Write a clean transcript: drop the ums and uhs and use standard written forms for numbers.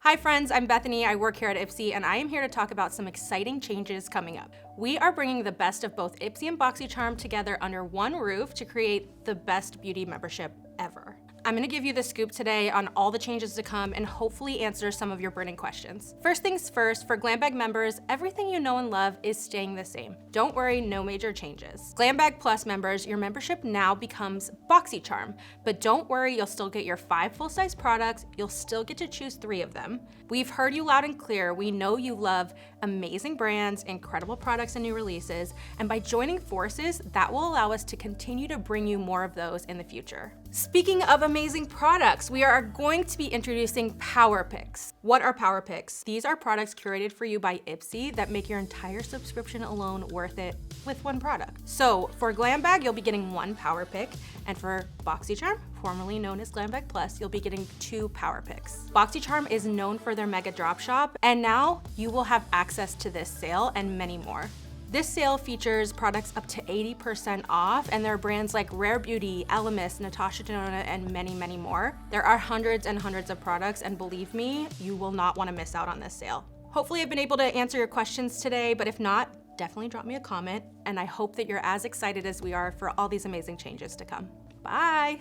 Hi friends, I'm Bethany. I work here at IPSY and I am here to talk about some exciting changes coming up. We are bringing the best of both IPSY and BoxyCharm together under one roof to create the best beauty membership ever. I'm gonna give you the scoop today on all the changes to come and hopefully answer some of your burning questions. First things first, for Glam Bag members, everything you know and love is staying the same. Don't worry, no major changes. Glam Bag Plus members, your membership now becomes BoxyCharm, but don't worry, you'll still get your 5 full-size products, you'll still get to choose 3 of them. We've heard you loud and clear, we know you love amazing brands, incredible products and new releases, and by joining forces, that will allow us to continue to bring you more of those in the future. Speaking of amazing products, we are going to be introducing Power Picks. What are Power Picks? These are products curated for you by IPSY that make your entire subscription alone worth it with one product. So for Glam Bag, you'll be getting 1 Power Pick, and for BoxyCharm, formerly known as Glam Bag Plus, you'll be getting 2 Power Picks. BoxyCharm is known for their mega drop shop, and now you will have access to this sale and many more. This sale features products up to 80% off, and there are brands like Rare Beauty, Elemis, Natasha Denona, and many, many more. There are hundreds and hundreds of products, and believe me, you will not want to miss out on this sale. Hopefully I've been able to answer your questions today, but if not, definitely drop me a comment, and I hope that you're as excited as we are for all these amazing changes to come. Bye!